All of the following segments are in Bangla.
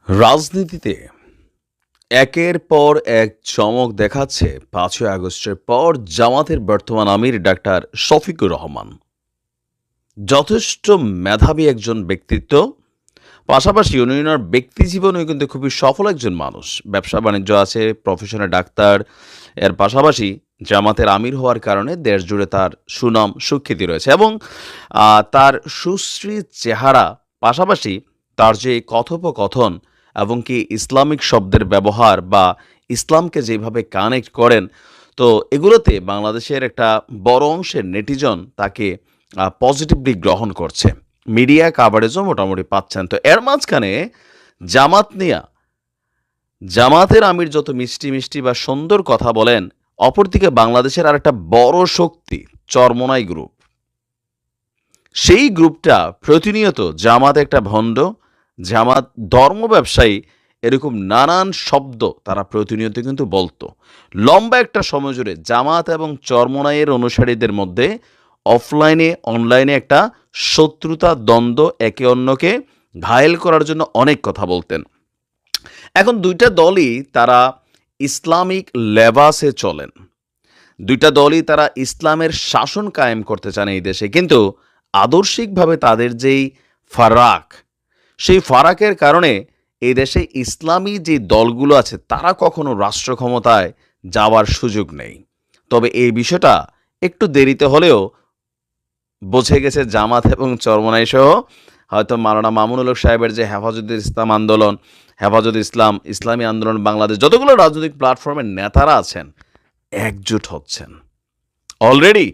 রাজনীতিতে একের পর এক চমক দেখাচ্ছে ৫ই আগস্টের পর জামাতের বর্তমান আমির ডাক্তার শফিকুর রহমান। যথেষ্ট মেধাবী একজন ব্যক্তিত্ব, পাশাপাশি উনি ওনার ব্যক্তি জীবনেও কিন্তু খুবই সফল একজন মানুষ। ব্যবসা বাণিজ্য আছে, প্রফেশনে ডাক্তার। এর পাশাপাশি জামাতের আমির হওয়ার কারণে দেশ জুড়ে তার সুনাম সুখ্যাতি রয়েছে এবং তার সুশ্রী চেহারা, পাশাপাশি তার যে কথোপকথন এবং কি ইসলামিক শব্দের ব্যবহার বা ইসলামকে যেভাবে কানেক্ট করেন, তো এগুলোতে বাংলাদেশের একটা বড় অংশের নেটিজন তাকে পজিটিভলি গ্রহণ করছে। মিডিয়া কাভারেজও মোটামুটি পাচ্ছেন। তো এর মাঝখানে জামাত নিয়া জামাতের আমির যত মিষ্টি মিষ্টি বা সুন্দর কথা বলেন, অপরদিকে বাংলাদেশের আর একটা বড় শক্তি চরমোনাই গ্রুপ। সেই গ্রুপটা প্রতিনিয়ত জামাত একটা ভণ্ড, জামাত ধর্ম ব্যবসায়ী, এরকম নানান শব্দ তারা প্রতিনিয়ত কিন্তু বলতো। লম্বা একটা সময় জুড়ে জামাত এবং চরমোনাইয়ের অনুসারীদের মধ্যে অফলাইনে অনলাইনে একটা শত্রুতা দ্বন্দ্ব, একে অন্যকে ঘায়েল করার জন্য অনেক কথা বলতেন। এখন দুইটা দলই তারা ইসলামিক লেবাসে চলেন, দুইটা দলই তারা ইসলামের শাসন কায়েম করতে চান এই দেশে, কিন্তু আদর্শিকভাবে তাদের যেই ফারাক, সেই ফারাকের কারণে এই দেশে ইসলামী যে দলগুলো আছে তারা কখনো রাষ্ট্র ক্ষমতায় যাওয়ার সুযোগ নেই। তবে এই বিষয়টা একটু দেরিতে হলেও বুঝে গেছে জামাত এবং চরমোনাই সহ। হয়তো মাওলানা মামুনুল হক সাহেবের যে হেফাজতে ইসলাম আন্দোলন, হেফাজত ইসলাম, ইসলামী আন্দোলন বাংলাদেশ, যতগুলো রাজনৈতিক প্ল্যাটফর্মের নেতারা আছেন একজোট হচ্ছেন। অলরেডি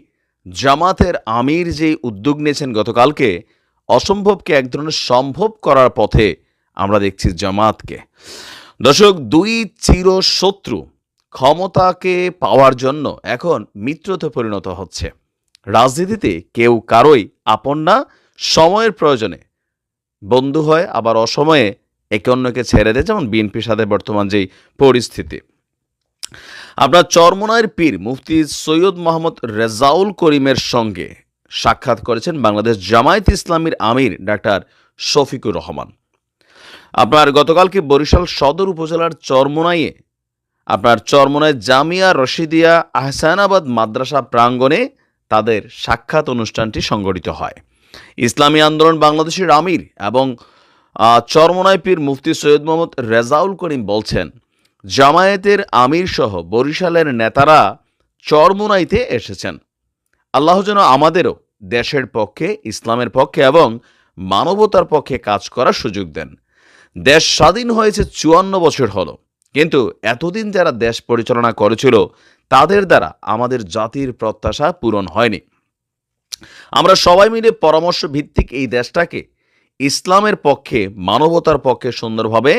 জামাতের আমির যে উদ্যোগ নিয়েছেন গতকালকে, অসম্ভবকে এক ধরনের সম্ভব করার পথে আমরা দেখছি জামাতকে। দর্শক, দুই চিরশত্রু ক্ষমতাকে পাওয়ার জন্য এখন মিত্রতে পরিণত হচ্ছে। রাজনীতিতে কেউ কারোই আপন না, সময়ের প্রয়োজনে বন্ধু হয়, আবার অসময়ে একে অন্যকে ছেড়ে দেয়, যেমন বিএনপির সাথে বর্তমান যেই পরিস্থিতি। আপনার চরমোনাইয়ের পীর মুফতি সৈয়দ মোহাম্মদ রেজাউল করিমের সঙ্গে সাক্ষাৎ করেছেন বাংলাদেশ জামায়াত ইসলামীর আমির ডাক্তার শফিকুর রহমান। আপনার গতকালকে বরিশাল সদর উপজেলার চরমোনাই জামিয়া রশিদিয়া আহসানাবাদ মাদ্রাসা প্রাঙ্গণে তাদের সাক্ষাৎ অনুষ্ঠানটি সংগঠিত হয়। ইসলামী আন্দোলন বাংলাদেশের আমির এবং চরমোনাই পীর মুফতি সৈয়দ মোহাম্মদ রেজাউল করিম বলছেন, জামায়াতের আমির সহ বরিশালের নেতারা চরমোনাইতে এসেছেন। আল্লাহ যেন আমাদেরও দেশের পক্ষে, ইসলামের পক্ষে এবং মানবতার পক্ষে কাজ করার সুযোগ দেন। দেশ স্বাধীন হয়েছে 54 বছর হলো, কিন্তু এতদিন যারা দেশ পরিচালনা করেছিল তাদের দ্বারা আমাদের জাতির প্রত্যাশা পূরণ হয়নি। আমরা সবাই মিলে পরামর্শ ভিত্তিক এই দেশটাকে ইসলামের পক্ষে, মানবতার পক্ষে সুন্দরভাবে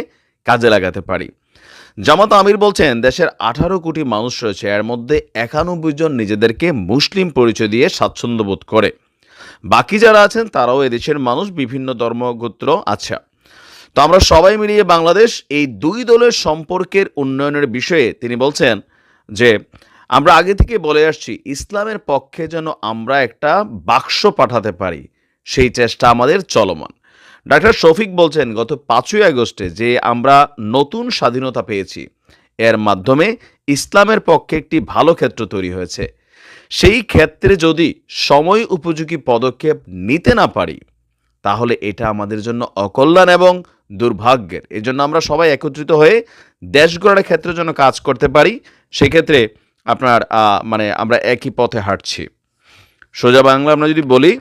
কাজে লাগাতে পারি। জামাত আমির বলছেন, দেশের 18 কোটি মানুষ রয়েছে, এর মধ্যে 91 জন নিজেদেরকে মুসলিম পরিচয় দিয়ে স্বাচ্ছন্দ্য বোধ করে। বাকি যারা আছেন তারাও এদেশের মানুষ, বিভিন্ন ধর্মগোত্র আছে। তো আমরা সবাই মিলিয়ে বাংলাদেশ, এই দুই দলের সম্পর্কের উন্নয়নের বিষয়ে তিনি বলছেন যে আমরা আগে থেকে বলে আসছি, ইসলামের পক্ষে যেন আমরা একটা বাক্স পাঠাতে পারি, সেই চেষ্টা আমাদের চলমান। ডাক্তার শফিক বলছেন, গত 5ই আগস্টে যে আমরা নতুন স্বাধীনতা পেয়েছি, এর মাধ্যমে ইসলামের পক্ষে একটি ভালো ক্ষেত্র তৈরি হয়েছে। সেই ক্ষেত্রে যদি সময় উপযোগী পদক্ষেপ নিতে না পারি, তাহলে এটা আমাদের জন্য অকল্যাণ এবং দুর্ভাগ্যের। এই জন্য আমরা সবাই একত্রিত হয়ে দেশ গড়ার ক্ষেত্রে যেন কাজ করতে পারি, সেক্ষেত্রে আপনার আমরা একই পথে হাঁটছি। সোজা বাংলা আমরা যদি বলি,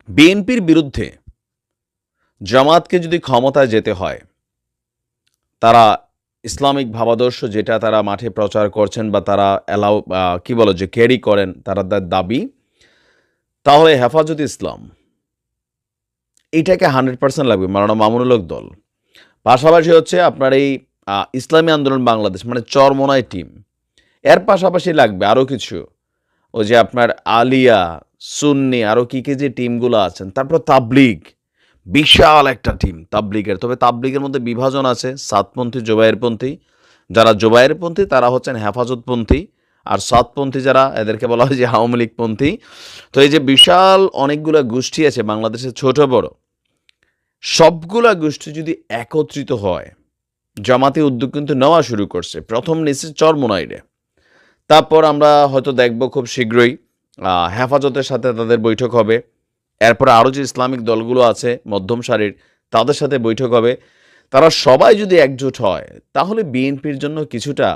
বিএনপির বিরুদ্ধে জামাতকে যদি ক্ষমতায় যেতে হয়, তারা ইসলামিক ভাবাদর্শ যেটা তারা মাঠে প্রচার করছেন বা তারা ক্যারি করেন, তারা দাবি, তাহলে হেফাজত ইসলাম এইটাকে 100% লাগবে, মাওলানা মামুনুল হক দল। পাশাপাশি হচ্ছে আপনার এই ইসলামী আন্দোলন বাংলাদেশ মানে চরমোনাই টিম, এর পাশাপাশি লাগবে আরও কিছু, ওই যে আপনার আলিয়া, সুন্নি, আরও কী কী যে টিমগুলো আছেন। তারপর তাবলিগ, বিশাল একটা টিম তাবলিগের। তবে তাবলিগের মধ্যে বিভাজন আছে, সাতপন্থী, জোবায়েরপন্থী। যারা জোবায়েরপন্থী তারা হচ্ছেন হেফাজতপন্থী, আর সাতপন্থী যারা, এদেরকে বলা হয় যে আওয়ামী লীগপন্থী। তো এই যে বিশাল অনেকগুলো গোষ্ঠী আছে বাংলাদেশের, ছোট বড়, সবগুলা গোষ্ঠী যদি একত্রিত হয়, জামাতে উদ্যোগ কিন্তু নেওয়া শুরু করছে। প্রথম নিচ্ছে চরমোনাইরে। তারপর আমরা হয়তো দেখব খুব শীঘ্রই হেফাজতের সাথে তাদের বৈঠক হবে। এরপরে আরও যে ইসলামিক দলগুলো আছে মধ্যম সারির, তাদের সাথে বৈঠক হবে। তারা সবাই যদি একজোট হয়, তাহলে বিএনপির জন্য কিছুটা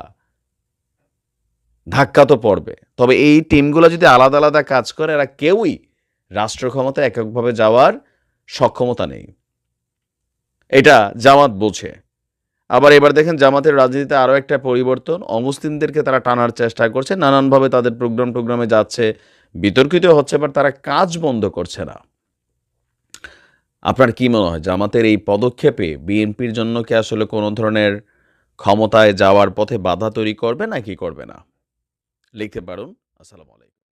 ধাক্কা তো পড়বে। তবে এই টিমগুলো যদি আলাদা আলাদা কাজ করে, এরা কেউই রাষ্ট্র ক্ষমতায় এককভাবে যাওয়ার সক্ষমতা নেই। এটা জামাত বোঝে। আবার এবার দেখেন জামাতের রাজনীতিতে আরও একটা পরিবর্তন, অমুসলিমদেরকে তারা টানার চেষ্টা করছে, নানানভাবে তাদের প্রোগ্রামে যাচ্ছে, বিতর্কিত হচ্ছে, বাট তারা কাজ বন্ধ করছে না। আপনার কি মনে হয় জামাতের এই পদক্ষেপে বিএনপির জন্য কি আসলে কোনো ধরনের ক্ষমতায় যাওয়ার পথে বাধা তৈরি করবে নাকি করবে না? লিখতে পারুন। আসসালামু আলাইকুম।